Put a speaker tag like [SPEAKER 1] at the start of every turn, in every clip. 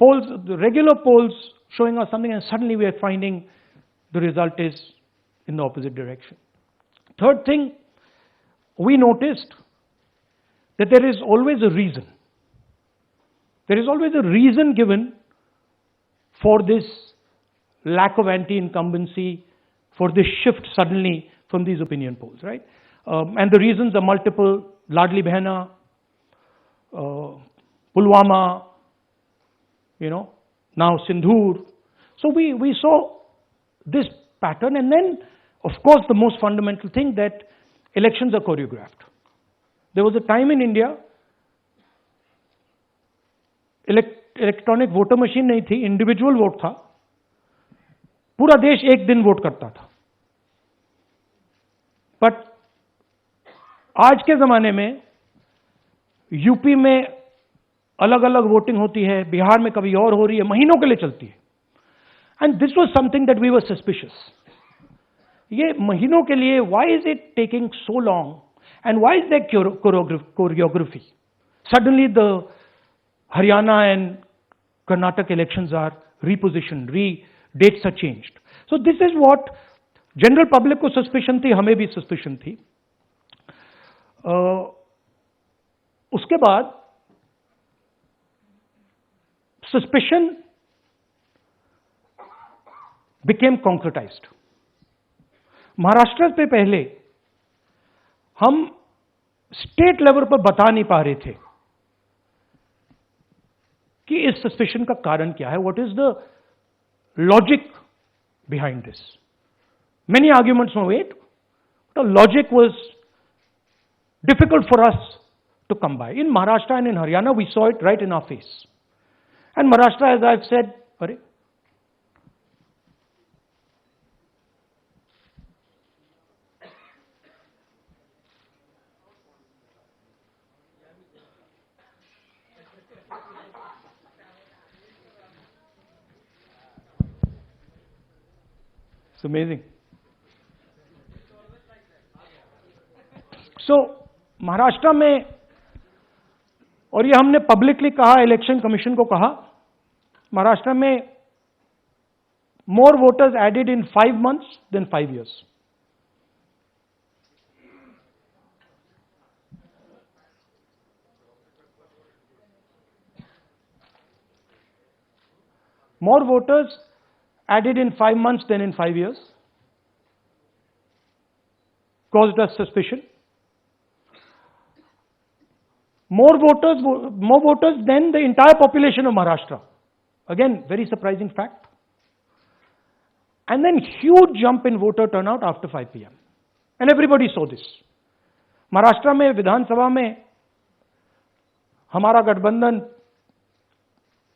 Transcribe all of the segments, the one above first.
[SPEAKER 1] polls, the regular polls showing us something, and suddenly we are finding the result is in the opposite direction. Third thing, we noticed that there is always a reason. There is always a reason given for this lack of anti-incumbency, for this shift suddenly from these opinion polls, right? And the reasons are multiple: Ladli Behna, Pulwama, now Sindhur. So we saw this pattern, and then, of course, the most fundamental thing, that elections are choreographed. There was a time in India, electronic voter machine नहीं थी, individual vote था, पूरा देश एक दिन vote करता था. But आज के जमाने में यूपी में अलग अलग वोटिंग होती है, बिहार में कभी और हो रही है, महीनों के लिए चलती है. And this was something that we were suspicious. ये महीनों के लिए, why is it taking so long, and why is that choreography? Suddenly the Haryana and Karnataka elections are repositioned, dates are changed. So this is what general public को suspicion थी, हमें भी suspicion थी. उसके बाद suspicion became concretized. महाराष्ट्र पे पहले हम स्टेट लेवल पर बता नहीं पा रहे थे कि इस सस्पिशन का कारण क्या है. What is the logic behind this? Many arguments no wait. The logic was difficult for us to come by. In Maharashtra and in Haryana we saw it right in our face. And Maharashtra, as I have said, अरे It's amazing. So, Maharashtra में, और ये हमने publicly कहा, election commission को कहा, महाराष्ट्र में more voters added in 5 months than 5 years. More voters added in 5 months than in 5 years, caused us suspicion. More voters than the entire population of Maharashtra. Again, very surprising fact. And then huge jump in voter turnout after 5 p.m. And everybody saw this. Maharashtra में विधानसभा में हमारा गठबंधन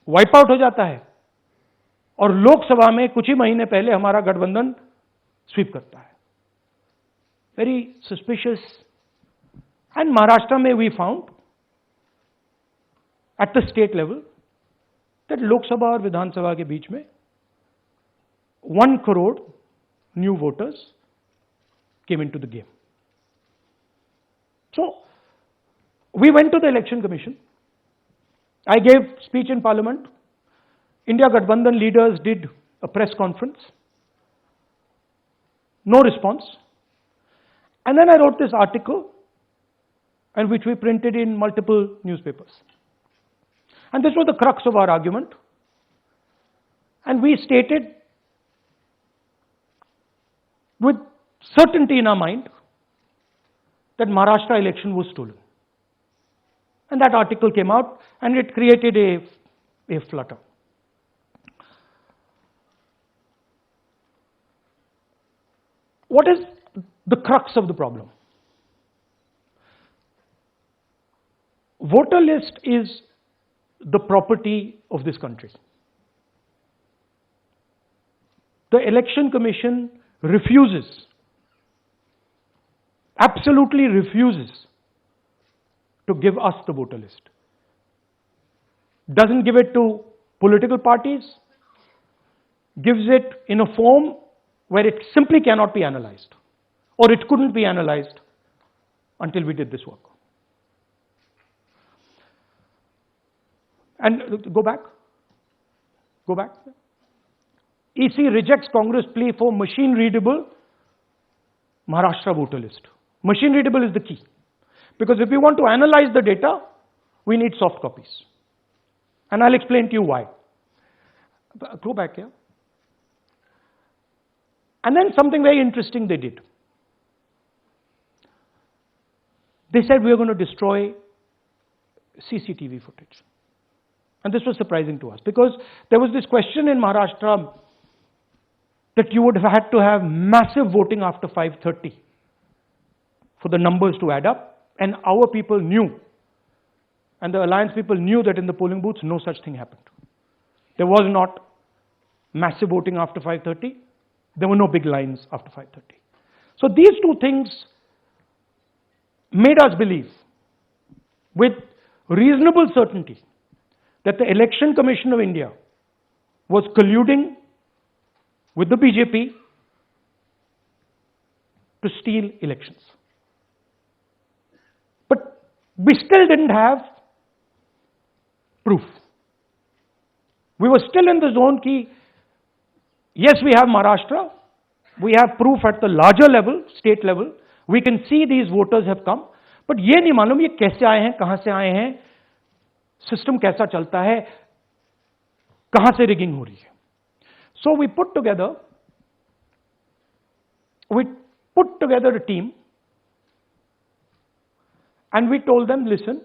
[SPEAKER 1] wipe out हो जाता है, और लोकसभा में कुछ ही महीने पहले हमारा गठबंधन स्वीप करता है. Very suspicious. एंड महाराष्ट्र में we found at the state level that Lok Sabha और विधानसभा के बीच में 1 crore new voters came into the game. So we went to the election commission. I gave speech in parliament. India Gathbandhan leaders did a press conference. No response. And then I wrote this article, and which we printed in multiple newspapers. And this was the crux of our argument. And we stated with certainty in our mind that Maharashtra election was stolen. And that article came out, and it created a flutter. What is the crux of the problem? Voter list is the property of this country. The Election Commission refuses, absolutely refuses to give us the voter list. Doesn't give it to political parties, gives it in a form where it simply cannot be analyzed, or it couldn't be analyzed until we did this work. And go back. Go back. EC rejects Congress plea for machine readable Maharashtra voter list. Machine readable is the key. Because if we want to analyze the data, we need soft copies. And I'll explain to you why. Go back here. And then something very interesting they did. They said we are going to destroy CCTV footage. And this was surprising to us because there was this question in Maharashtra that you would have had to have massive voting after 5:30 for the numbers to add up. And our people knew, and the alliance people knew that in the polling booths, no such thing happened. There was not massive voting after 5:30. There were no big lines after 5:30. So these two things made us believe with reasonable certainty that the Election Commission of India was colluding with the BJP to steal elections. But we still didn't have proof. We were still in the zone ki, yes, we have Maharashtra, we have proof at the larger level, state level, we can see these voters have come, but ये नहीं मालूम ये कैसे आए हैं, कहां से आए हैं, सिस्टम कैसा चलता है, कहां से रिगिंग हो रही है. So we put together a team and we told them, listen,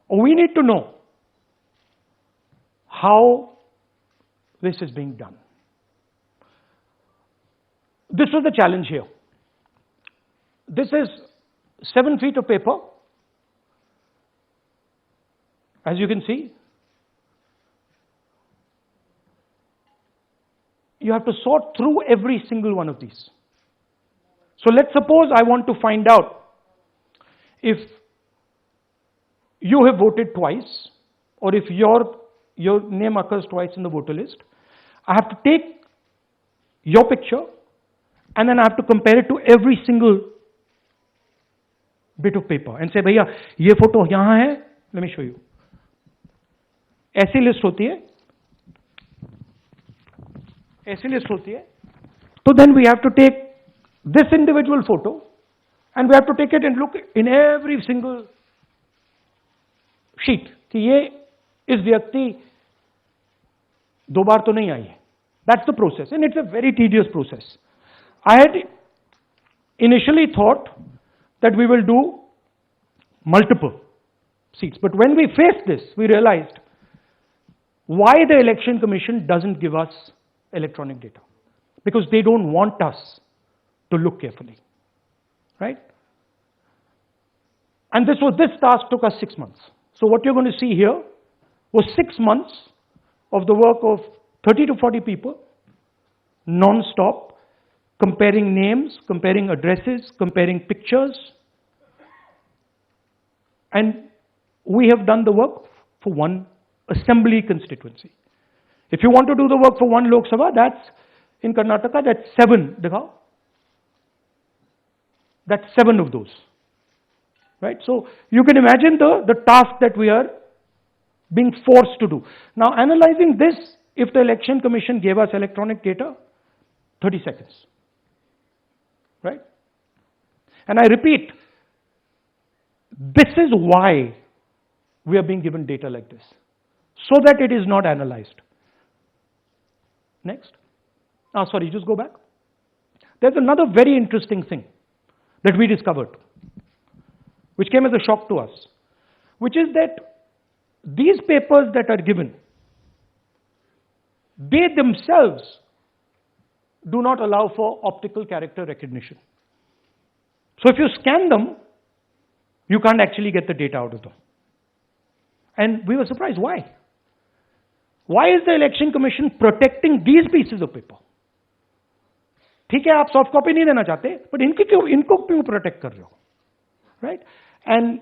[SPEAKER 1] we need to know how this is being done. This was the challenge here. This is 7 feet of paper, as you can see. You have to sort through every single one of these. So let's suppose I want to find out if you have voted twice or if your name occurs twice in the voter list. I have to take your picture and then I have to compare it to every single bit of paper and say, भैया ये photo यहाँ है, let me show you. ऐसी list होती है, ऐसी list होती है. So then we have to take this individual photo and we have to take it and look in every single sheet कि ये इस व्यक्ति दो बार तो नहीं आई है. That's the process and it's a very tedious process. I had initially thought that we will do multiple seats, but when we faced this, we realized why the Election Commission doesn't give us electronic data, because they don't want us to look carefully, right? And this task took us 6 months. So what you're going to see here was 6 months of the work of 30 to 40 people, non-stop, comparing names, comparing addresses, comparing pictures. And we have done the work for one assembly constituency. If you want to do the work for one Lok Sabha, that's in Karnataka, that's 7. Dikhao. That's 7 of those. Right? So you can imagine the task that we are being forced to do. Now analyzing this, if the Election Commission gave us electronic data, 30 seconds. Right? And I repeat, this is why we are being given data like this, so that it is not analyzed. Next. Sorry, just go back. There's another very interesting thing that we discovered, which came as a shock to us, which is that these papers that are given, they themselves do not allow for optical character recognition. So if you scan them, you can't actually get the data out of them. And we were surprised. Why? Why is the Election Commission protecting these pieces of paper? ठीक है, आप soft copy नहीं देना चाहते, but इनको क्यों protect कर रहे हो? Right? And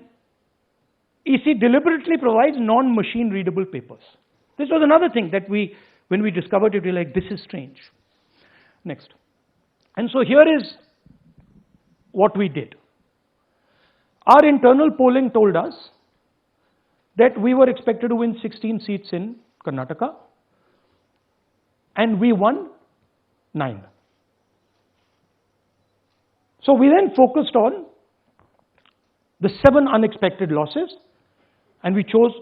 [SPEAKER 1] EC deliberately provides non-machine readable papers. This was another thing that when we discovered it, we were like, this is strange. Next. And so here is what we did. Our internal polling told us that we were expected to win 16 seats in Karnataka and we won 9. So we then focused on the 7 unexpected losses, and we chose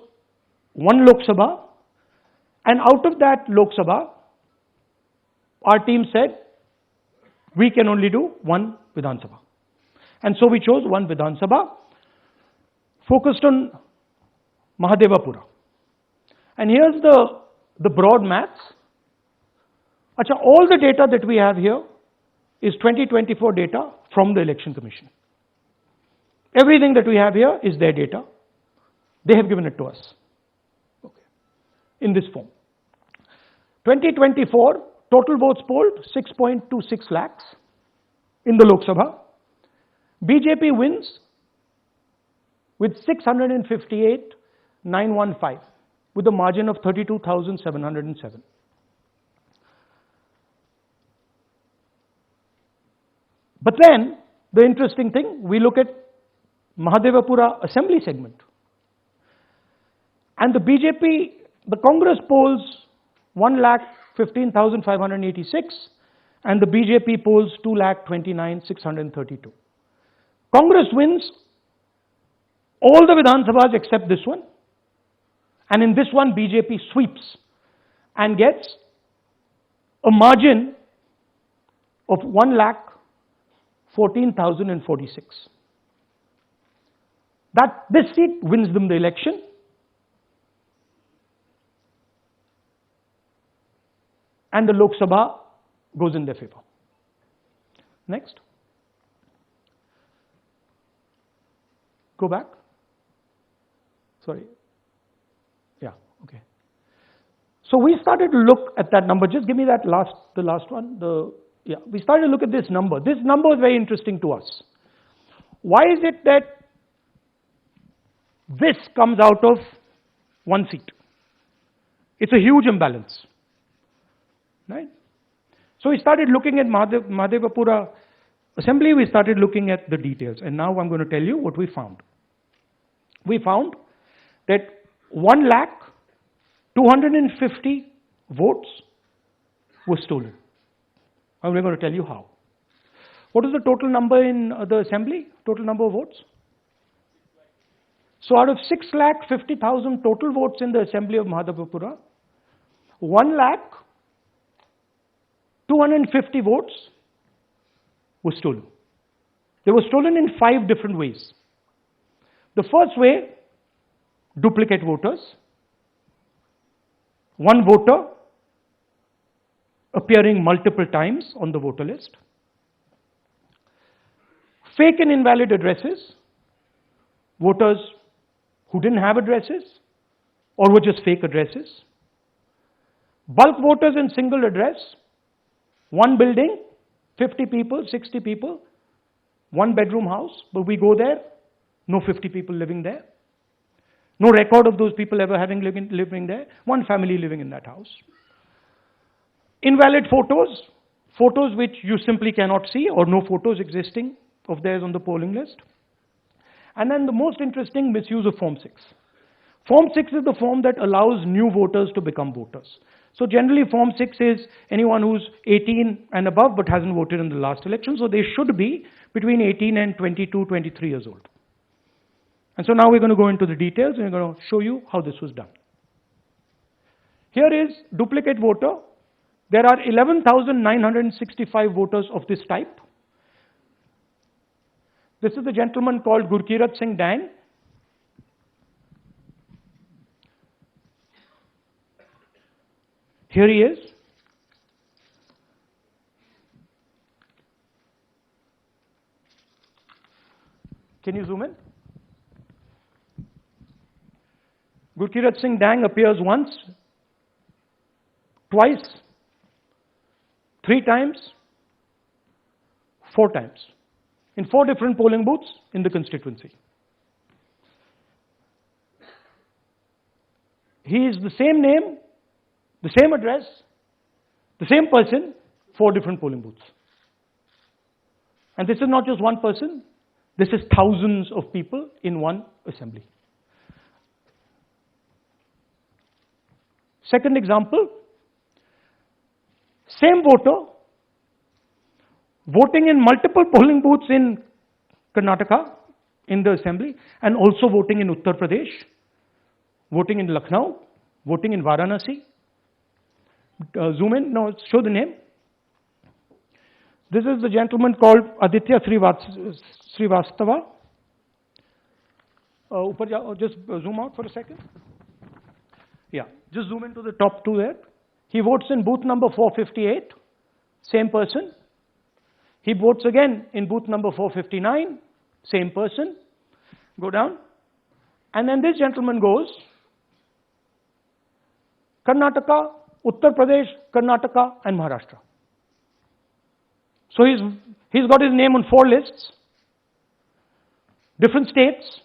[SPEAKER 1] 1 Lok Sabha, and out of that Lok Sabha, our team said, we can only do 1 Vidhan Sabha. And so we chose 1 Vidhan Sabha, focused on Mahadevapura. And here's the broad maths. Achha, all the data that we have here is 2024 data from the Election Commission. Everything that we have here is their data. They have given it to us. Okay. In this form. 2024, total votes polled 6.26 lakhs in the Lok Sabha. BJP wins with 658,915 with a margin of 32,707. But then, the interesting thing, we look at Mahadevapura assembly segment. And the BJP, the Congress polls 1,15,586 and the BJP polls 2,29,632. Congress wins all the Vidhan Sabhas except this one. And in this one, BJP sweeps and gets a margin of 1,14,046. This seat wins them the election. And the Lok Sabha goes in their favor. Next. Go back. Sorry. Yeah, okay. So we started to look at that number. Just give me that the last one. We started to look at this number. This number is very interesting to us. Why is it that this comes out of 1 seat? It's a huge imbalance. Right? So we started looking at Mahadevapura assembly, we started looking at the details, and now I'm going to tell you what we found. We found that 1,250,000 votes were stolen. And we're going to tell you how. What is the total number in the assembly? Total number of votes? So out of 6,50,000 total votes in the assembly of Mahadevapura, 1,250,000 votes were stolen. They were stolen in 5 different ways. The first way, duplicate voters. One voter appearing multiple times on the voter list. Fake and invalid addresses. Voters who didn't have addresses or were just fake addresses. Bulk voters in single address. One building, 50 people, 60 people, 1 bedroom house, but we go there, no 50 people living there. No record of those people ever having living there, 1 family living in that house. Invalid photos, photos which you simply cannot see or no photos existing of theirs on the polling list. And then the most interesting, misuse of Form 6. Form 6 is the form that allows new voters to become voters. So generally Form 6 is anyone who's 18 and above but hasn't voted in the last election. So they should be between 18 and 22, 23 years old. And so now we're going to go into the details and we're going to show you how this was done. Here is duplicate voter. There are 11,965 voters of this type. This is a gentleman called Gurkirat Singh Dang. Here he is. Can you zoom in? Gurkirat Singh Dang appears once, twice, 3 times, 4 times, in 4 different polling booths in the constituency. He is the same name, the same address, the same person, 4 different polling booths. And this is not just one person, this is thousands of people in one assembly. Second example, same voter voting in multiple polling booths in Karnataka in the assembly, and also voting in Uttar Pradesh, voting in Lucknow, voting in Varanasi. Zoom in, no, show the name. This is the gentleman called Aditya Srivastava. Just zoom out for a second. Yeah, just zoom into the top two there. He votes in booth number 458, same person. He votes again in booth number 459, same person. Go down. And then this gentleman goes Karnataka, Uttar Pradesh, Karnataka, and Maharashtra. So he's got his name on 4 lists, different states,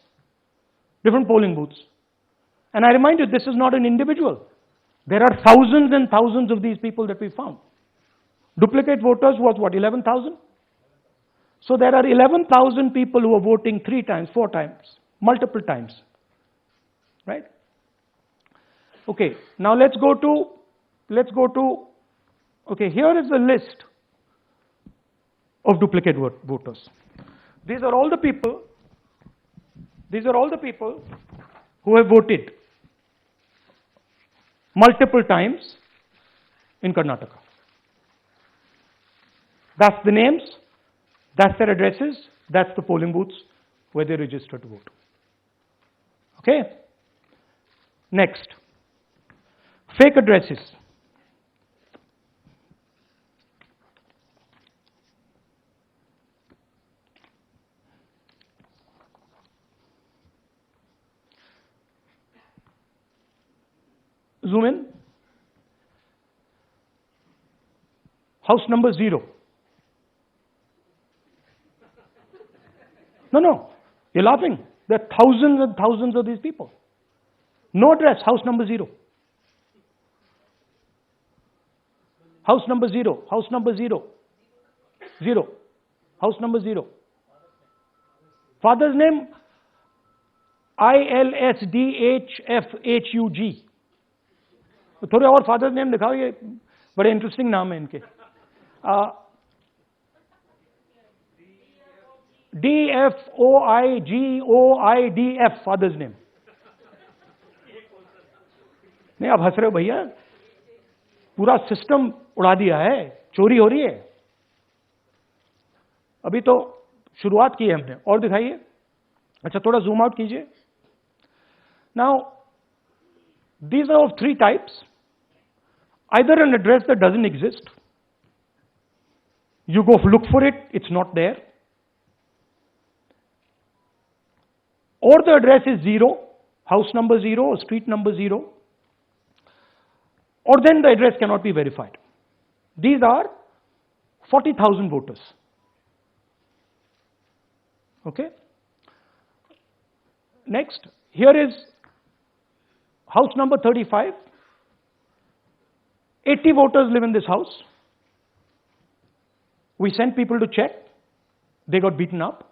[SPEAKER 1] different polling booths. And I remind you, this is not an individual. There are thousands and thousands of these people that we found. Duplicate voters was what, 11,000? So there are 11,000 people who are voting 3 times, 4 times, multiple times, right? Okay, now let's go to, okay, here is the list of duplicate voters. These are all the people who have voted multiple times in Karnataka. That's the names, that's their addresses, that's the polling booths where they register to vote. Okay? Next, fake addresses. Zoom in. House number 0. No, you're laughing. There are thousands and thousands of these people. No address, house number 0. House number 0, house number 0. 0. House number 0. Father's name, ILSDHFHUG. थोड़े और father's name दिखाओ, ये बड़े interesting नाम है इनके. DFOIGOIDF father's name. नहीं, आप हंस रहे हो भैया, पूरा सिस्टम उड़ा दिया है, चोरी हो रही है. अभी तो शुरुआत की है हमने, और दिखाइए. अच्छा, थोड़ा जूम आउट कीजिए. Now these are of 3 types. Either an address that doesn't exist, you go look for it, it's not there, or the address is 0, house number 0 or street number 0, or then the address cannot be verified. These are 40,000 voters. Okay? Next, here is house number 35. 80 voters live in this house. We sent people to check. They got beaten up.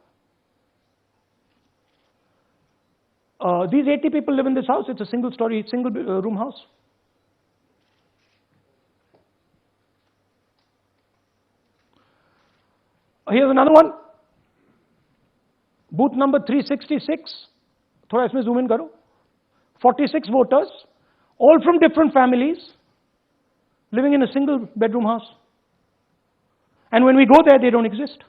[SPEAKER 1] These 80 people live in this house. It's a single story, single room house. Here's another one. Booth number 366. थोड़ा इसमें zoom in करो. 46 voters, all from different families, living in a single bedroom house. And when we go there, they don't exist.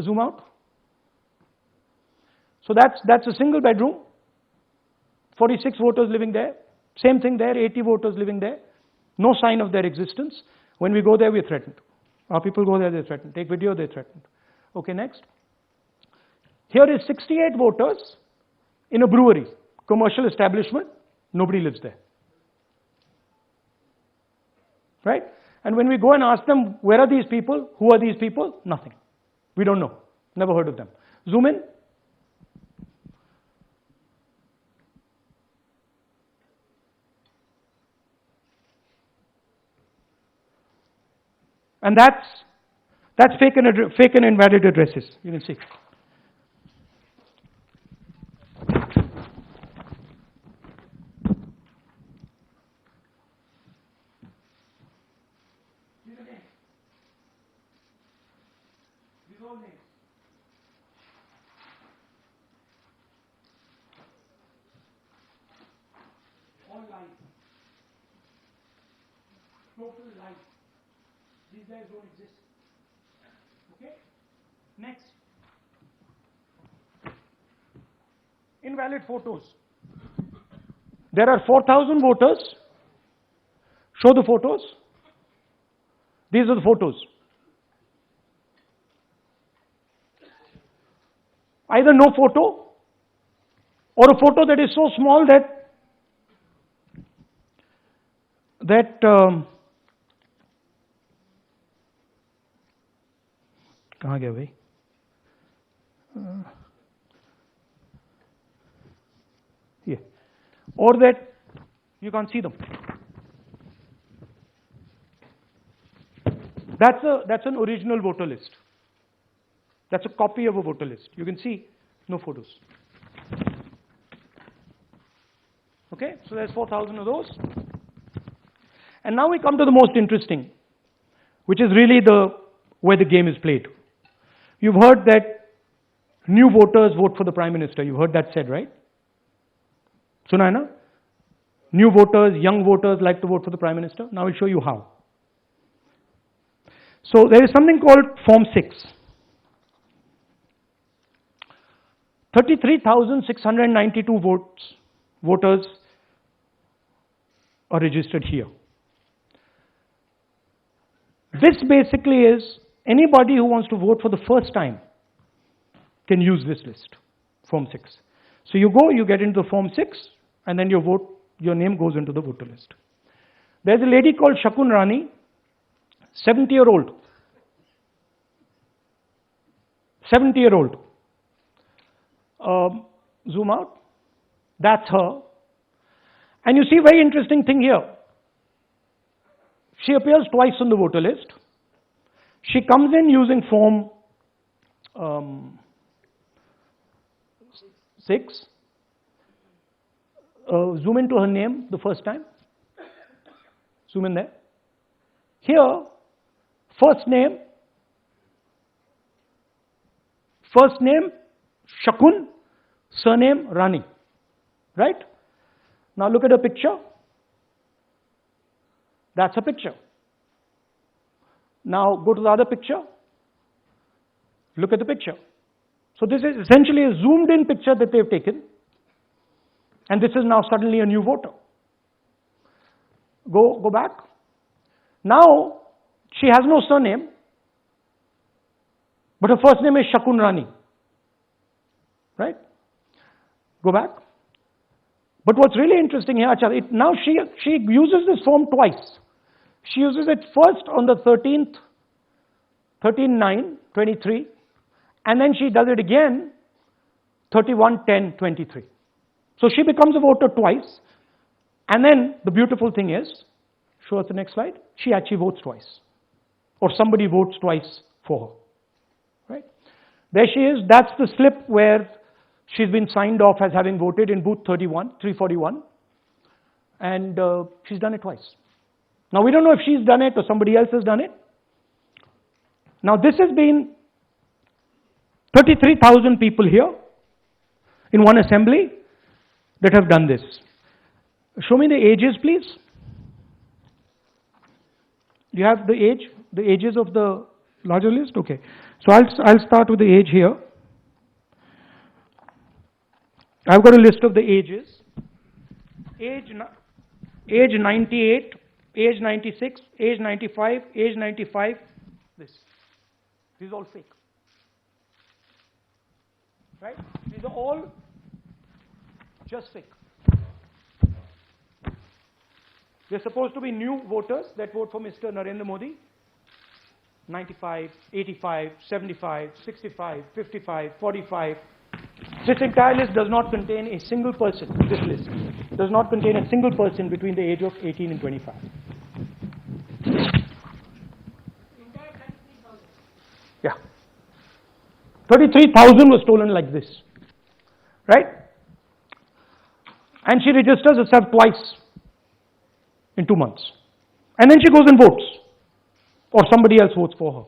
[SPEAKER 1] Zoom out. So that's a single bedroom, 46 voters living there. Same thing there, 80 voters living there. No sign of their existence. When we go there, we're threatened. Our people go there, they're threatened. Take video, they're threatened. Okay, next. Here is 68 voters in a brewery, commercial establishment. Nobody lives there. Right? And when we go and ask them, where are these people? Who are these people? Nothing. We don't know. Never heard of them. Zoom in. And that's fake and invalid addresses. You can see. total life. These guys don't exist. Okay? Next. Invalid photos. There are 4,000 voters. Show the photos. These are the photos. Either no photo or a photo that is so small that कहाँ गया भाई? Here. Or that you can't see them. That's an original voter list. That's a copy of a voter list. You can see no photos. Okay, so there's 4,000 of those. And now we come to the most interesting, which is really where the game is played. You've heard that new voters vote for the Prime Minister. You've heard that said, right? Suna hai na? New voters, young voters like to vote for the Prime Minister. Now I'll show you how. So there is something called Form 6. 33,692 voters are registered here. This basically is anybody who wants to vote for the first time can use this list, Form 6. So you go, you get into the Form 6, and then your name goes into the voter list. There's a lady called Shakun Rani, 70-year-old. 70-year-old. Zoom out. That's her. And you see a very interesting thing here. She appears twice on the voter list. She comes in using Form 6. Zoom into her name the first time. Zoom in there. Here, first name Shakun, surname Rani. Right? Now look at her picture. That's a picture. Now go to the other picture. Look at the picture. So this is essentially a zoomed in picture that they've taken. And this is now suddenly a new voter. Go back. Now she has no surname, but her first name is Shakun Rani. Right? Go back. But what's really interesting here, now she uses this form twice. She uses it first on the 13th, 13/9/23, and then she does it again 31/10/23. So she becomes a voter twice, and then the beautiful thing is, show us the next slide, she actually votes twice, or somebody votes twice for her. Right? There she is. That's the slip where she's been signed off as having voted in booth 341, and she's done it twice. Now we don't know if she's done it or somebody else has done it. Now this has been 33,000 people here in one assembly that have done this. Show me the ages, please. Do you have the ages of the larger list? Okay. So I'll start with the age here. I've got a list of the ages. Age 98, age 96, age 95, age 95. This is all fake. Right? These are all just fake. They're supposed to be new voters that vote for Mr. Narendra Modi. 95, 85, 75, 65, 55, 45. This entire list does not contain a single person. This list does not contain a single person between the age of 18 and 25. Yeah. 33,000 was stolen like this. Right? And she registers herself twice in 2 months. And then she goes and votes. Or somebody else votes for her.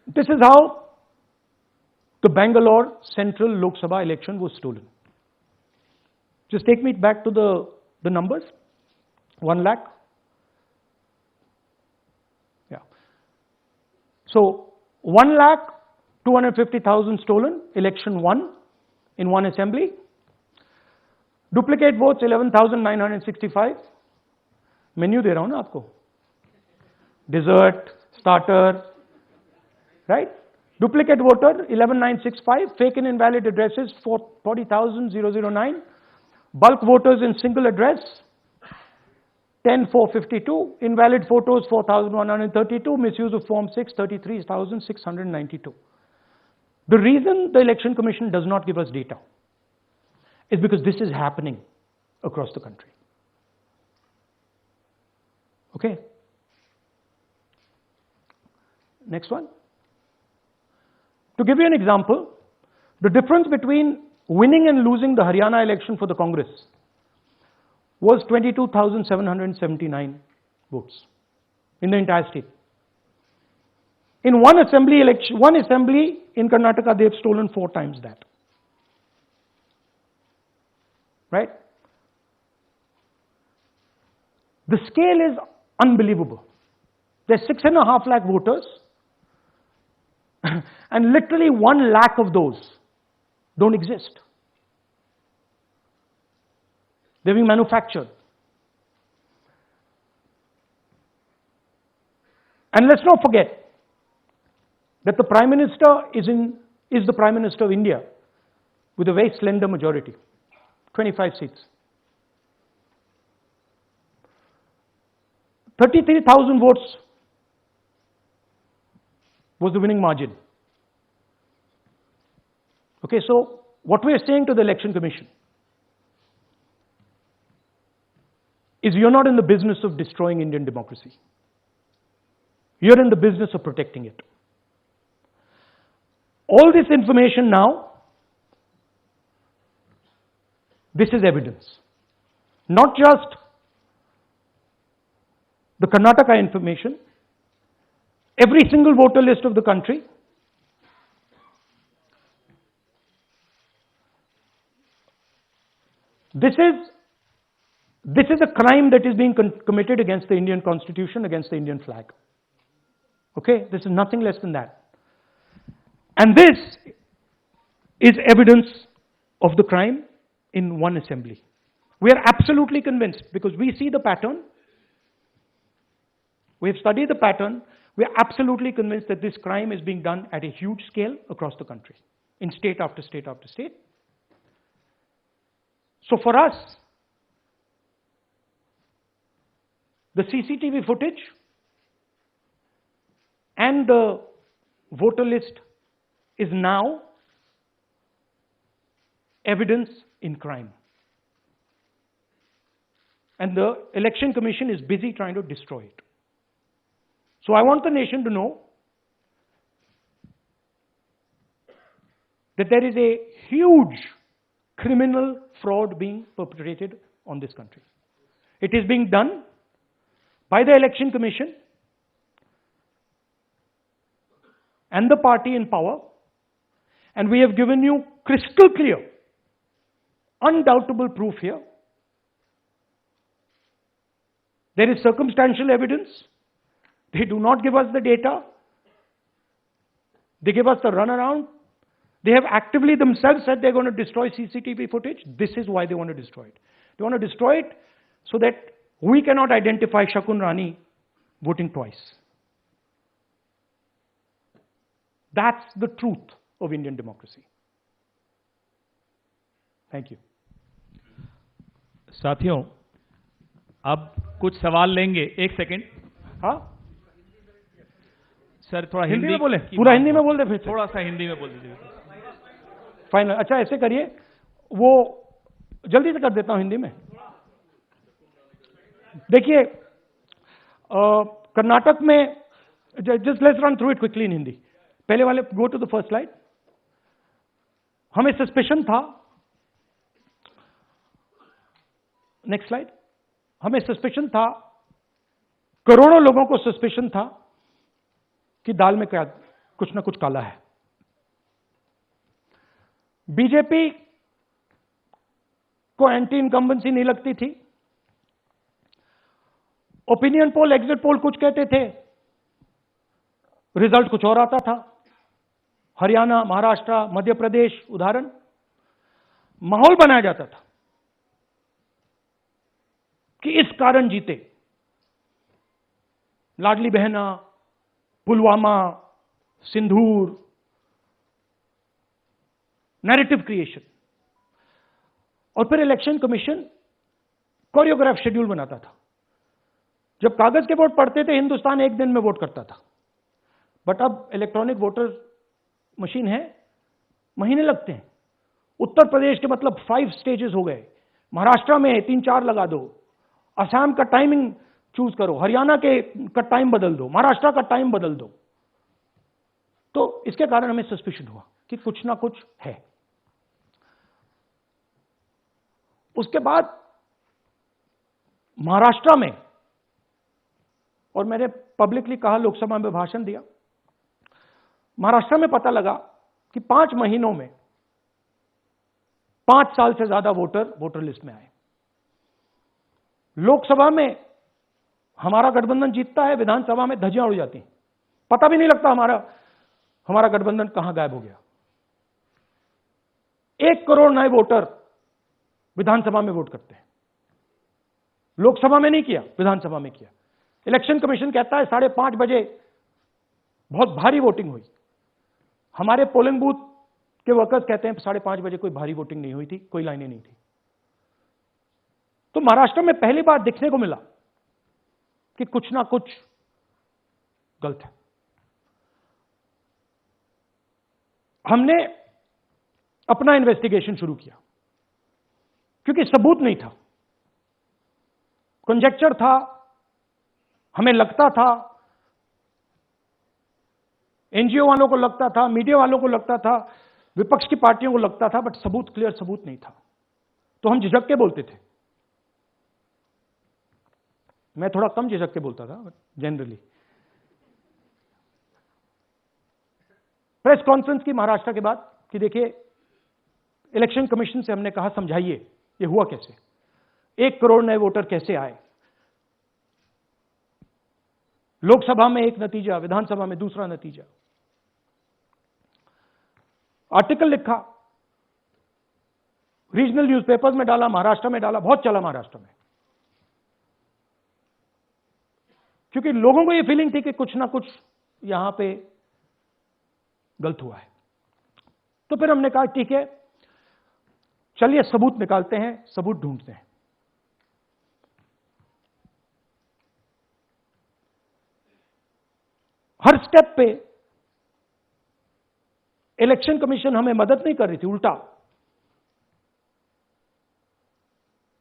[SPEAKER 1] This is how the Bangalore Central Lok Sabha election was stolen. Just take me back to the numbers. 1 lakh. Yeah. So 1,250,000 stolen, election won in one assembly. Duplicate votes 11,965. Menu दे रहा हूं ना आपको. Dessert, starter, right? Duplicate voter 11,965. Fake and invalid addresses 40,009. Bulk voters in single address 10,452. Invalid photos 4,132. Misuse of Form 6 33,692. The reason the Election Commission does not give us data is because this is happening across the country. Okay? Next one. To give you an example, the difference between winning and losing the Haryana election for the Congress was 22,779 votes in the entire state. In one assembly election, one assembly in Karnataka, they have stolen 4 times that. Right? The scale is unbelievable. There's 6.5 lakh voters, and literally 1 lakh of those don't exist. They're being manufactured. And let's not forget that the Prime Minister is the Prime Minister of India with a very slender majority, 25 seats. 33,000 votes was the winning margin. Okay, so what we are saying to the Election Commission is you're not in the business of destroying Indian democracy. You're in the business of protecting it. All this information now, this is evidence. Not just the Karnataka information, every single voter list of the country. This is a crime that is being committed against the Indian Constitution, against the Indian flag. Okay, this is nothing less than that. And this is evidence of the crime in one assembly. We are absolutely convinced because we see the pattern. We have studied the pattern. We are absolutely convinced that this crime is being done at a huge scale across the country, in state after state after state. So for us, the CCTV footage and the voter list is now evidence in crime. And the Election Commission is busy trying to destroy it. So I want the nation to know that there is a huge criminal fraud being perpetrated on this country. It is being done by the Election Commission and the party in power, and we have given you crystal clear, undoubtable proof here. There is circumstantial evidence. They do not give us the data. They give us the runaround. They have actively themselves said they're going to destroy CCTV footage. This is why they want to destroy it. They want to destroy it so that we cannot identify Shakun Rani voting twice. That's the truth of Indian democracy. Thank you.
[SPEAKER 2] साथियों, अब कुछ सवाल लेंगे. एक second.
[SPEAKER 1] हाँ
[SPEAKER 2] sir, थोड़ा
[SPEAKER 1] हिंदी में बोले. पूरा हिंदी में बोल दे. फिर
[SPEAKER 2] थोड़ा सा हिंदी में बोल दीजिए.
[SPEAKER 1] फाइनल. अच्छा ऐसे करिए, वो जल्दी से कर देता हूं हिंदी में. देखिए, कर्नाटक में, just let's run through it quickly in Hindi. पहले वाले, go to the first slide. हमें सस्पेशन था. Next slide. हमें सस्पेशन था, करोड़ों लोगों को सस्पेशन था कि दाल में क्या कुछ ना कुछ काला है. बीजेपी को एंटी इनकम्बेंसी नहीं लगती थी. ओपिनियन पोल, एग्जिट पोल कुछ कहते थे, रिजल्ट कुछ और आता था। हरियाणा, महाराष्ट्र, मध्य प्रदेश उदाहरण, माहौल बनाया जाता था कि इस कारण जीते। लाडली बहना, पुलवामा, सिंदूर, नैरेटिव क्रिएशन। और फिर इलेक्शन कमीशन कोरियोग्राफ शेड्यूल बनाता था। जब कागज के वोट पड़ते थे, हिंदुस्तान एक दिन में वोट करता था, बट अब इलेक्ट्रॉनिक वोटर मशीन है, महीने लगते हैं। उत्तर प्रदेश के मतलब 5 स्टेजेस हो गए, महाराष्ट्र में 3-4 लगा दो, असम का टाइमिंग चूज करो, हरियाणा के का टाइम बदल दो, महाराष्ट्र का टाइम बदल दो। तो इसके कारण हमें सस्पिशन हुआ कि कुछ ना कुछ है। उसके बाद महाराष्ट्र में, और मैंने पब्लिकली कहा, लोकसभा में भाषण दिया, महाराष्ट्र में पता लगा कि 5 महीनों में 5 साल से ज्यादा वोटर लिस्ट में आए। लोकसभा में हमारा गठबंधन जीतता है, विधानसभा में धज्जियां उड़ जाती हैं, पता भी नहीं लगता हमारा गठबंधन कहां गायब हो गया। 1 करोड़ नए वोटर विधानसभा में वोट करते हैं। लोकसभा में नहीं किया, विधानसभा में किया। इलेक्शन कमीशन कहता है 5:30 बजे बहुत भारी वोटिंग हुई। हमारे पोलिंग बूथ के वर्कर्स कहते हैं 5:30 बजे कोई भारी वोटिंग नहीं हुई थी, कोई लाइनें नहीं थी। तो महाराष्ट्र में पहली बार दिखने को मिला कि कुछ ना कुछ गलत है। हमने अपना इन्वेस्टिगेशन शुरू किया, क्योंकि सबूत नहीं था, कंजेक्चर था, हमें लगता था, एनजीओ वालों को लगता था, मीडिया वालों को लगता था, विपक्ष की पार्टियों को लगता था, बट सबूत, क्लियर सबूत नहीं था। तो हम झिझक के बोलते थे। मैं थोड़ा कम झिझक के बोलता था, बट जनरली। प्रेस कॉन्फ्रेंस की महाराष्ट्र के बाद कि देखिए, इलेक्शन कमीशन से हमने कहा समझाइए ये हुआ कैसे, 1 करोड़ नए वोटर कैसे आए, लोकसभा में एक नतीजा, विधानसभा में दूसरा नतीजा। आर्टिकल लिखा, रीजनल न्यूज़पेपर्स में डाला, महाराष्ट्र में डाला, बहुत चला महाराष्ट्र में, क्योंकि लोगों को यह फीलिंग थी कि कुछ ना कुछ यहां पे गलत हुआ है। तो फिर हमने कहा ठीक है, चलिए सबूत निकालते हैं, सबूत ढूंढते हैं। हर स्टेप पे इलेक्शन कमीशन हमें मदद नहीं कर रही थी, उल्टा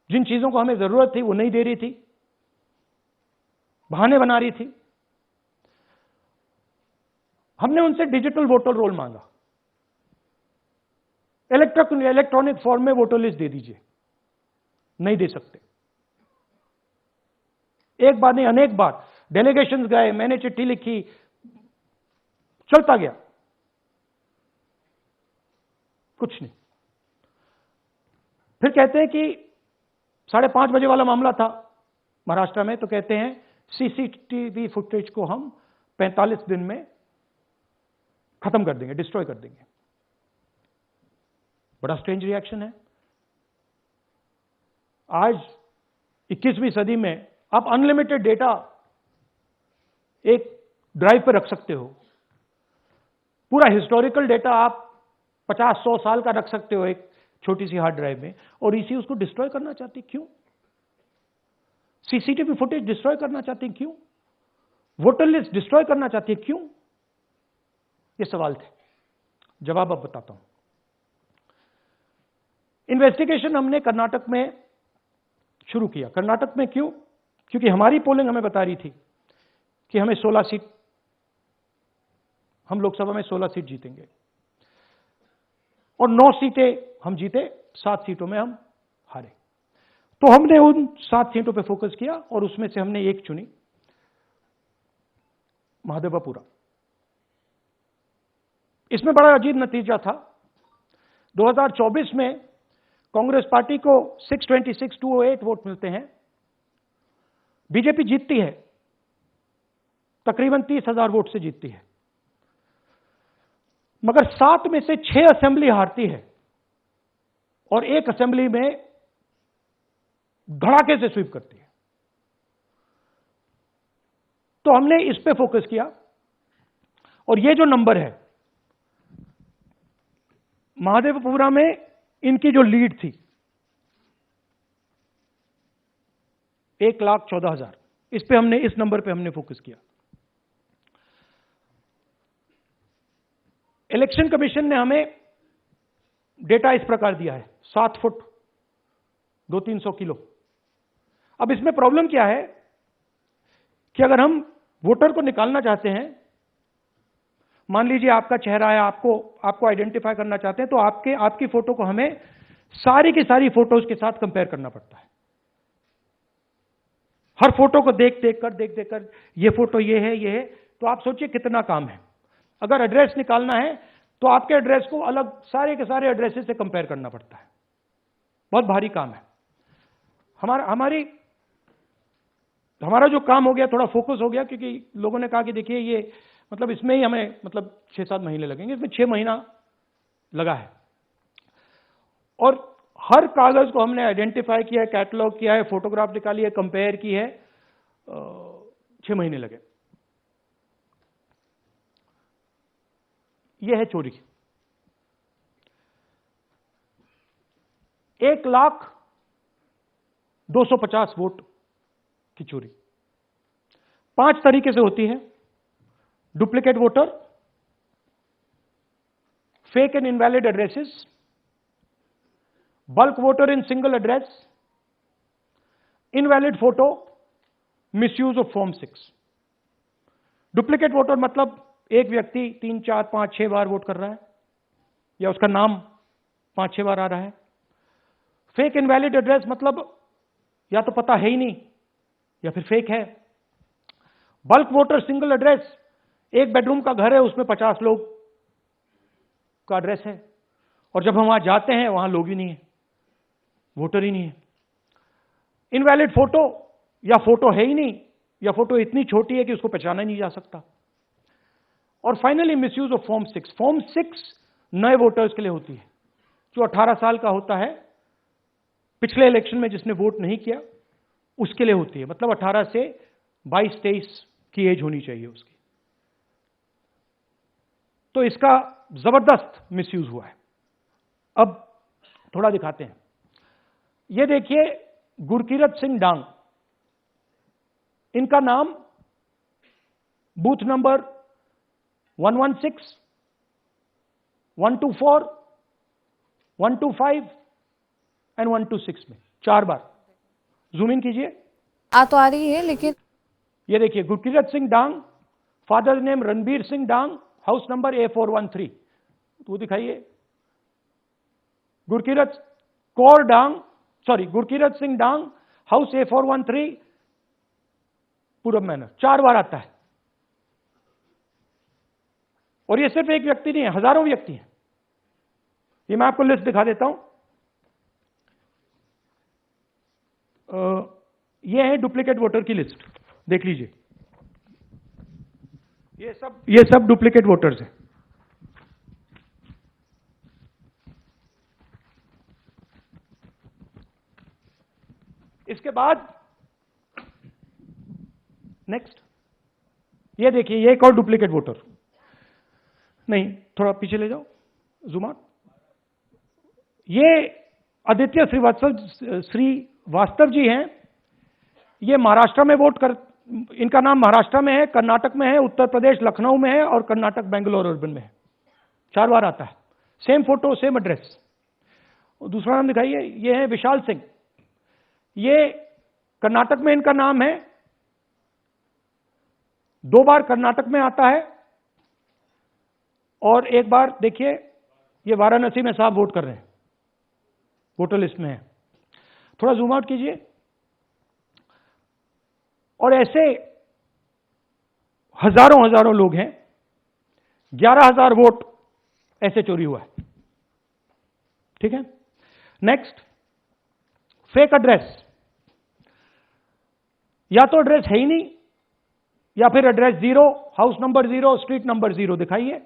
[SPEAKER 1] जिन चीजों को हमें जरूरत थी वो नहीं दे रही थी, बहाने बना रही थी। हमने उनसे डिजिटल वोटर रोल मांगा, इलेक्ट्रॉनिक फॉर्म में वोटर लिस्ट दे दीजिए, नहीं दे सकते। एक बार नहीं, अनेक बार डेलीगेशंस गए, मैंने चिट्ठी लिखी, चलता गया, कुछ नहीं। फिर कहते हैं कि 5:30 बजे वाला मामला था महाराष्ट्र में, तो कहते हैं सीसीटीवी फुटेज को हम 45 दिन में खत्म कर देंगे, डिस्ट्रॉय कर देंगे। बड़ा स्ट्रेंज रिएक्शन है। आज 21वीं सदी में आप अनलिमिटेड डेटा एक ड्राइव पर रख सकते हो, पूरा हिस्टोरिकल डेटा आप 50-100 साल का रख सकते हो एक छोटी सी हार्ड ड्राइव में, और इसी उसको डिस्ट्रॉय करना चाहती, क्यों? सीसीटीवी फुटेज डिस्ट्रॉय करना चाहती, क्यों? वोटर लिस्ट डिस्ट्रॉय करना चाहती, क्यों? ये सवाल थे, जवाब अब बताता हूं। इन्वेस्टिगेशन हमने कर्नाटक में शुरू किया। कर्नाटक में क्यों? क्योंकि हमारी पोलिंग हमें बता रही थी कि हमें 16 सीट, हम लोकसभा में 16 सीट जीतेंगे, और 9 सीटें हम जीते, 7 सीटों में हम हारे। तो हमने उन 7 सीटों पर फोकस किया, और उसमें से हमने एक चुनी, महादेवपुरा। इसमें बड़ा अजीब नतीजा था। 2024 में कांग्रेस पार्टी को 626-208 वोट मिलते हैं, बीजेपी जीतती है, तकरीबन 30,000 वोट से जीतती है, मगर 7 में से 6 असेंबली हारती है और 1 असेंबली में धड़ाके से स्वीप करती है। तो हमने इस पे फोकस किया और ये जो नंबर है, महादेवपुरा में इनकी जो लीड थी 1,14,000, इस पे हमने, इस नंबर पे हमने फोकस किया। इलेक्शन कमीशन ने हमें डेटा इस प्रकार दिया है, 7 फुट 200-300 किलो। अब इसमें प्रॉब्लम क्या है कि अगर हम वोटर को निकालना चाहते हैं, मान लीजिए आपका चेहरा है, आपको आइडेंटिफाई करना चाहते हैं, तो आपकी फोटो को हमें सारी की सारी फोटोज के साथ कंपेयर करना पड़ता है। हर फोटो को देख कर ये फोटो ये है, तो आप सोचिए कितना काम है। अगर एड्रेस निकालना है तो आपके एड्रेस को अलग सारे के सारे एड्रेसेस से कंपेयर करना पड़ता है, बहुत भारी काम है। हमारा जो काम हो गया, थोड़ा फोकस हो गया, क्योंकि लोगों ने कहा कि देखिए ये मतलब इसमें ही हमें मतलब 6-7 महीने लगेंगे, इसमें 6 महीना लगा है। और हर कागज को हमने आइडेंटिफाई किया है, कैटलॉग किया है, फोटोग्राफ निकाली है, कंपेयर की है, 6 महीने लगे। यह है चोरी। 1,02,50 वोट की चोरी 5 तरीके से होती है। Duplicate voter, fake and invalid addresses, bulk voter in single address, invalid photo, misuse of form 6। Duplicate voter मतलब एक व्यक्ति 3, 4, 5, 6 बार वोट कर रहा है, या उसका नाम 5-6 बार आ रहा है। फेक इनवैलिड एड्रेस मतलब या तो पता है ही नहीं या फिर फेक है। बल्क वोटर सिंगल एड्रेस, एक बेडरूम का घर है, उसमें 50 लोग का एड्रेस है, और जब हम वहां जाते हैं वहां लोग ही नहीं है, वोटर ही नहीं है। इनवैलिड फोटो, या फोटो है ही नहीं, या फोटो इतनी छोटी है कि उसको पहचाना ही नहीं जा सकता। और finally misuse of form 6। Form 6 नए वोटर्स के लिए होती है, जो 18 साल का होता है, पिछले इलेक्शन में जिसने वोट नहीं किया उसके लिए होती है। मतलब 18 से 22-23 की एज होनी चाहिए उसकी। तो इसका जबरदस्त मिसयूज हुआ है। अब थोड़ा दिखाते हैं। ये देखिए गुरकीरत सिंह डांग, इनका नाम बूथ नंबर 116, 124, 125 एंड 126 में 4 बार। जूम इन कीजिए।
[SPEAKER 3] तो आ रही है, लेकिन
[SPEAKER 1] ये देखिए गुरकीरत सिंह डांग, फादर नेम रणबीर सिंह डांग, हाउस नंबर A413। तो दिखाइए गुरकीरत सिंह डांग, हाउस A413, पूरब मैनर। 4 बार आता है। और ये सिर्फ एक व्यक्ति नहीं है, हजारों व्यक्ति हैं। ये मैं आपको लिस्ट दिखा देता हूं। ये है डुप्लीकेट वोटर की लिस्ट, देख लीजिए। ये सब डुप्लीकेट वोटर्स हैं। इसके बाद नेक्स्ट, ये देखिए, ये एक और डुप्लीकेट वोटर। नहीं, थोड़ा पीछे ले जाओ, जूम आउट। ये आदित्य श्रीवास्तव जी हैं। ये महाराष्ट्र में इनका नाम महाराष्ट्र में है, कर्नाटक में है, उत्तर प्रदेश लखनऊ में है, और कर्नाटक बेंगलोर अर्बन में है। 4 बार आता है। Same photo, same address. दूसरा नाम दिखाइए। ये है विशाल सिंह। ये कर्नाटक में इनका नाम है, 2 बार कर्नाटक में आता है, और 1 बार देखिए ये वाराणसी में साहब वोट कर रहे हैं, वोटर लिस्ट में है। थोड़ा जूम आउट कीजिए। और ऐसे हजारों लोग हैं। 11,000 वोट ऐसे चोरी हुआ है। ठीक है। Next, fake address. या तो एड्रेस है ही नहीं, या फिर address 0, house number 0, street number 0 दिखाइए।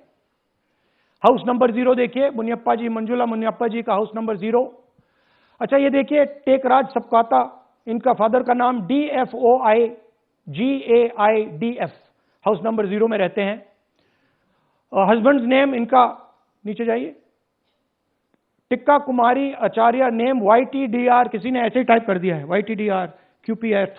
[SPEAKER 1] हाउस नंबर 0 देखिए, मुनियप्पा जी, मंजुला मुनियप्पा जी का हाउस नंबर 0। अच्छा ये देखिए, टेकराज सबकाता, इनका फादर का नाम DFOIGAIDF, हाउस नंबर 0 में रहते हैं। हस्बैंड्स नेम इनका, नीचे जाइए, टिक्का कुमारी आचार्य, नेम YTDR, किसी ने ऐसे ही टाइप कर दिया है, YTDR QPF